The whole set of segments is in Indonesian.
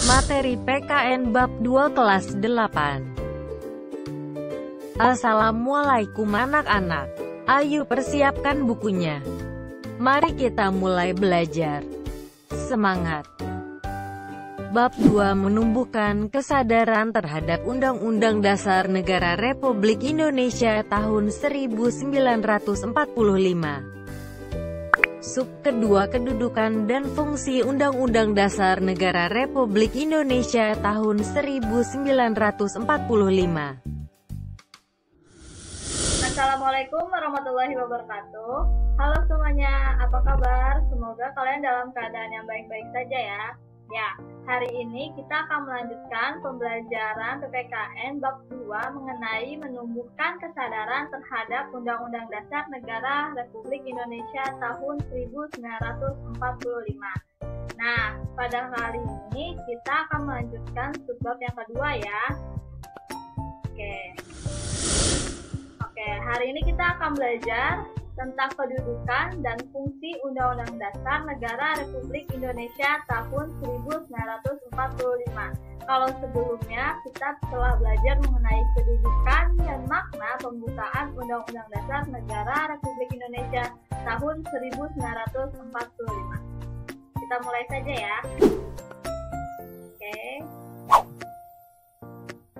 Materi PKN Bab 2 Kelas 8. Assalamualaikum anak-anak. Ayo persiapkan bukunya. Mari kita mulai belajar. Semangat. Bab 2 menumbuhkan kesadaran terhadap Undang-Undang Dasar Negara Republik Indonesia tahun 1945. Sub kedua, kedudukan dan fungsi Undang-Undang Dasar Negara Republik Indonesia tahun 1945. Assalamualaikum warahmatullahi wabarakatuh. Halo semuanya, apa kabar? Semoga kalian dalam keadaan yang baik-baik saja ya. Ya, hari ini kita akan melanjutkan pembelajaran PPKN Bab 2 mengenai menumbuhkan kesadaran terhadap Undang-Undang Dasar Negara Republik Indonesia tahun 1945. Nah, pada kali ini kita akan melanjutkan subbab yang kedua ya. Oke, hari ini kita akan belajar tentang kedudukan dan fungsi Undang-Undang Dasar Negara Republik Indonesia tahun 1945. Kalau sebelumnya kita telah belajar mengenai kedudukan dan makna pembukaan Undang-Undang Dasar Negara Republik Indonesia tahun 1945. Kita mulai saja ya. Oke.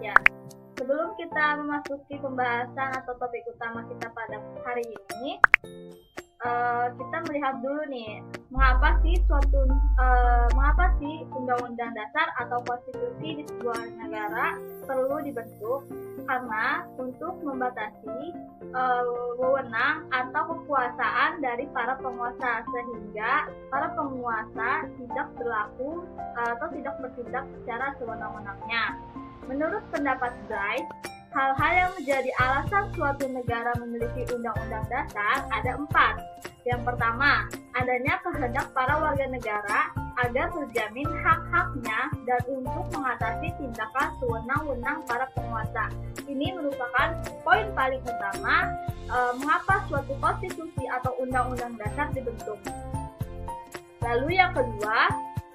Ya. Sebelum kita memasuki pembahasan atau topik utama kita pada hari ini, kita melihat dulu nih, mengapa sih Undang-Undang Dasar atau konstitusi di sebuah negara perlu dibentuk? Karena untuk membatasi wewenang atau kekuasaan dari para penguasa, sehingga para penguasa tidak berlaku atau tidak bertindak secara sewenang-wenangnya. Menurut pendapat Bright, hal-hal yang menjadi alasan suatu negara memiliki undang-undang dasar ada 4. Yang pertama, adanya kehendak para warga negara agar terjamin hak-haknya dan untuk mengatasi tindakan sewenang-wenang para penguasa. Ini merupakan poin paling utama mengapa suatu konstitusi atau undang-undang dasar dibentuk. Lalu yang kedua,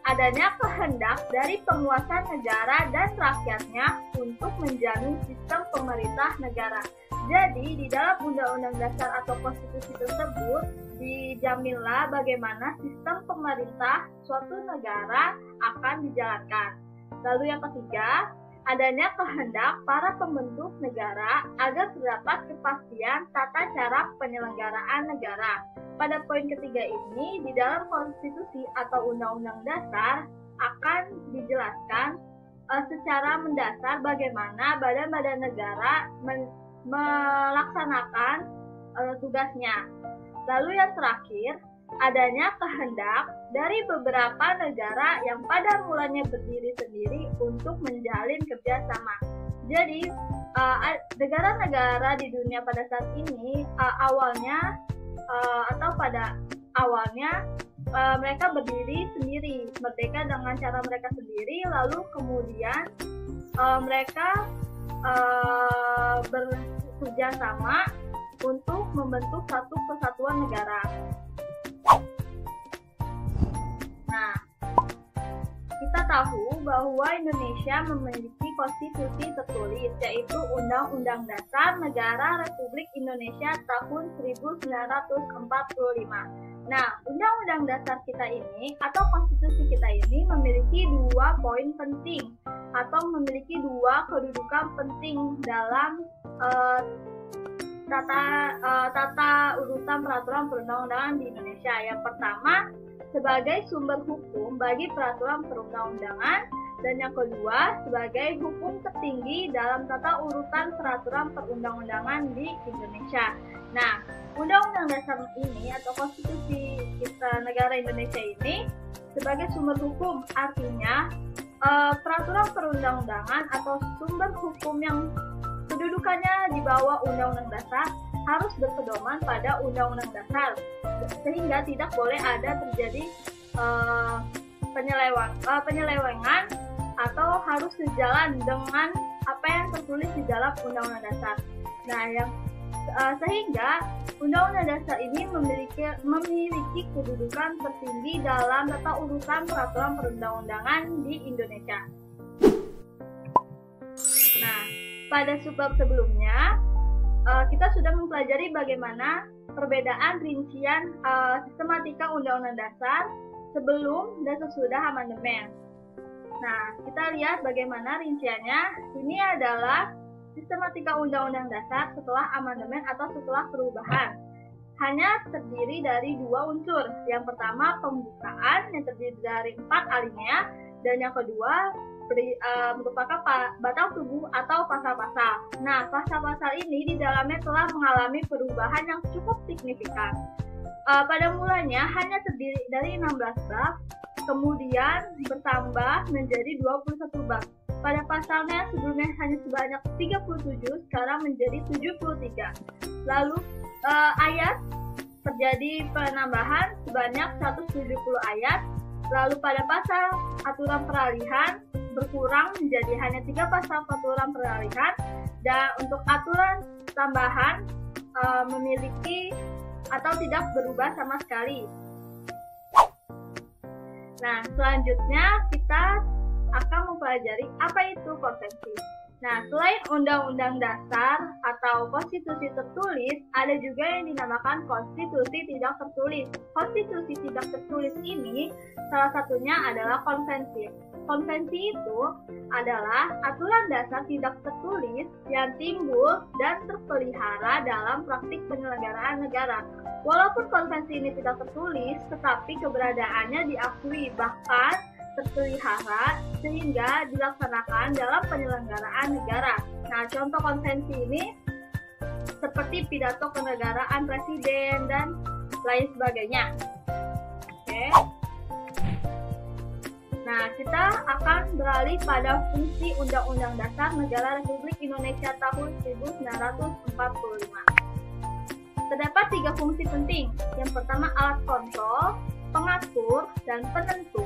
adanya kehendak dari penguasa negara dan rakyatnya untuk menjamin sistem pemerintah negara. Jadi, di dalam Undang-Undang Dasar atau Konstitusi tersebut, dijaminlah bagaimana sistem pemerintah suatu negara akan dijalankan. Lalu yang ketiga, adanya kehendak para pembentuk negara agar terdapat kepastian tata cara penyelenggaraan negara. Pada poin ketiga ini, di dalam konstitusi atau undang-undang dasar akan dijelaskan secara mendasar bagaimana badan-badan negara melaksanakan tugasnya. Lalu yang terakhir, adanya kehendak dari beberapa negara yang pada mulanya berdiri sendiri untuk menjalin kerjasama. Jadi, negara-negara di dunia pada saat ini pada awalnya mereka berdiri sendiri, merdeka dengan cara mereka sendiri, lalu kemudian mereka bekerja sama untuk membentuk satu kesatuan negara. Nah, kita tahu bahwa Indonesia memiliki konstitusi tertulis, yaitu Undang-Undang Dasar Negara Republik Indonesia tahun 1945. Nah, Undang-Undang Dasar kita ini atau konstitusi kita ini memiliki 2 poin penting atau memiliki 2 kedudukan penting dalam tata urutan peraturan perundang-undangan di Indonesia. Yang pertama, sebagai sumber hukum bagi peraturan perundang-undangan, dan yang kedua, sebagai hukum tertinggi dalam tata urutan peraturan perundang-undangan di Indonesia. Nah, Undang-Undang Dasar ini atau konstitusi kita negara Indonesia ini sebagai sumber hukum, artinya peraturan perundang-undangan atau sumber hukum yang kedudukannya di bawah Undang-Undang Dasar harus berpedoman pada Undang-Undang Dasar, sehingga tidak boleh ada terjadi penyelewengan atau harus sejalan dengan apa yang tertulis di dalam Undang-Undang Dasar. Nah, yang Sehingga Undang-Undang Dasar ini memiliki kedudukan tertinggi dalam tata urutan peraturan perundang-undangan di Indonesia. Nah, pada subbab sebelumnya kita sudah mempelajari bagaimana perbedaan rincian sistematika Undang-Undang Dasar sebelum dan sesudah amandemen. Nah, kita lihat bagaimana rinciannya. Ini adalah sistematika Undang-Undang Dasar setelah amandemen atau setelah perubahan. Hanya terdiri dari dua unsur. Yang pertama pembukaan yang terdiri dari 4 alinea, dan yang kedua merupakan batang tubuh atau pasal-pasal. Nah, pasal-pasal ini di dalamnya telah mengalami perubahan yang cukup signifikan. Pada mulanya hanya terdiri dari 16 bab, kemudian bertambah menjadi 21 bab. Pada pasalnya sebelumnya hanya sebanyak 37, sekarang menjadi 73. Lalu ayat terjadi penambahan sebanyak 170 ayat. Lalu pada pasal aturan peralihan berkurang menjadi hanya 3 pasal aturan peralihan, dan untuk aturan tambahan memiliki atau tidak berubah sama sekali. Nah, selanjutnya kita akan mempelajari apa itu konvensi. Nah, selain Undang-Undang Dasar atau Konstitusi tertulis, ada juga yang dinamakan Konstitusi tidak tertulis. Konstitusi tidak tertulis ini salah satunya adalah konvensi. Konvensi itu adalah aturan dasar tidak tertulis yang timbul dan terpelihara dalam praktik penyelenggaraan negara. Walaupun konvensi ini tidak tertulis, tetapi keberadaannya diakui, bahkan terpelihara sehingga dilaksanakan dalam penyelenggaraan negara. Nah, contoh konvensi ini seperti pidato kenegaraan presiden dan lain sebagainya. Oke. Nah, kita akan beralih pada fungsi Undang-Undang Dasar Negara Republik Indonesia tahun 1945. Terdapat 3 fungsi penting. Yang pertama alat kontrol, pengatur, dan penentu.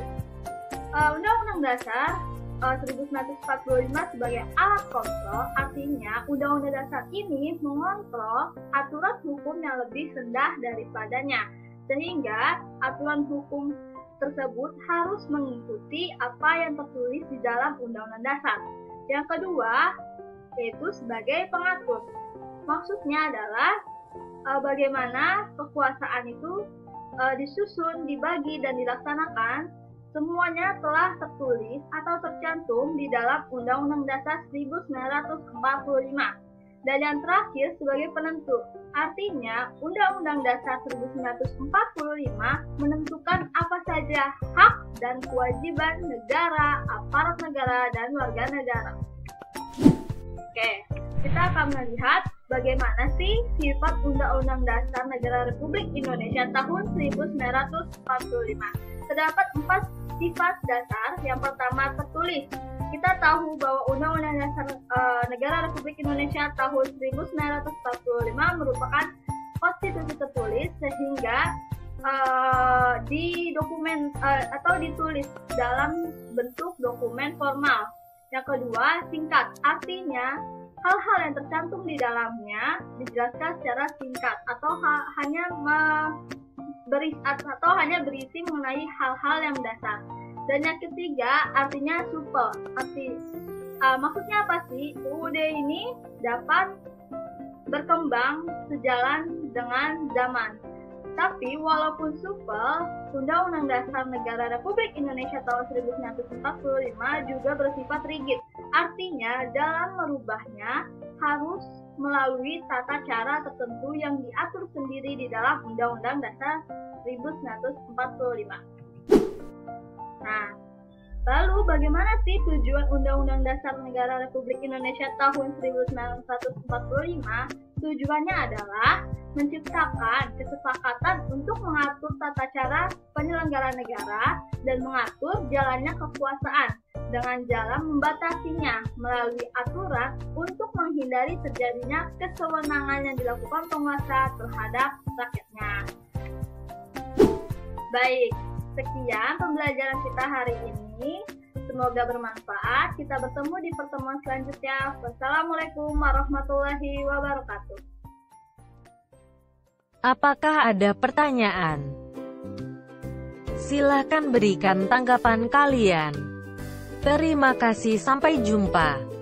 Undang-Undang Dasar 1945 sebagai alat kontrol, artinya Undang-Undang Dasar ini mengontrol aturan hukum yang lebih rendah daripadanya, sehingga aturan hukum tersebut harus mengikuti apa yang tertulis di dalam Undang-Undang Dasar. Yang kedua, yaitu sebagai pengatur. Maksudnya adalah bagaimana kekuasaan itu disusun, dibagi, dan dilaksanakan. Semuanya telah tertulis atau tercantum di dalam Undang-Undang Dasar 1945. Dan yang terakhir sebagai penentu. Artinya, Undang-Undang Dasar 1945 menentukan apa saja hak dan kewajiban negara, aparat negara, dan warga negara. Oke, kita akan melihat bagaimana sih sifat Undang-Undang Dasar Negara Republik Indonesia tahun 1945. Terdapat 4 sifat dasar. Yang pertama tertulis. Kita tahu bahwa Undang-Undang Dasar Negara Republik Indonesia tahun 1945 merupakan konstitusi tertulis, sehingga atau ditulis dalam bentuk dokumen formal. Yang kedua singkat, artinya hal-hal yang tercantum di dalamnya dijelaskan secara singkat atau hanya berisi mengenai hal-hal yang mendasar. Dan yang ketiga artinya supel. Maksudnya apa sih? UUD ini dapat berkembang sejalan dengan zaman. Tapi walaupun supel, Undang-Undang Dasar Negara Republik Indonesia tahun 1945 juga bersifat rigid. Artinya dalam merubahnya harus melalui tata cara tertentu yang diatur sendiri di dalam Undang-Undang Dasar 1945. Nah, lalu bagaimana sih tujuan Undang-Undang Dasar Negara Republik Indonesia tahun 1945? Tujuannya adalah menciptakan kesepakatan untuk mengatur tata cara penyelenggaraan negara dan mengatur jalannya kekuasaan dengan jalan membatasinya melalui aturan untuk menghindari terjadinya kesewenangan yang dilakukan penguasa terhadap rakyatnya. Baik, sekian pembelajaran kita hari ini. Semoga bermanfaat. Kita bertemu di pertemuan selanjutnya. Wassalamualaikum warahmatullahi wabarakatuh. Apakah ada pertanyaan? Silahkan berikan tanggapan kalian. Terima kasih, sampai jumpa.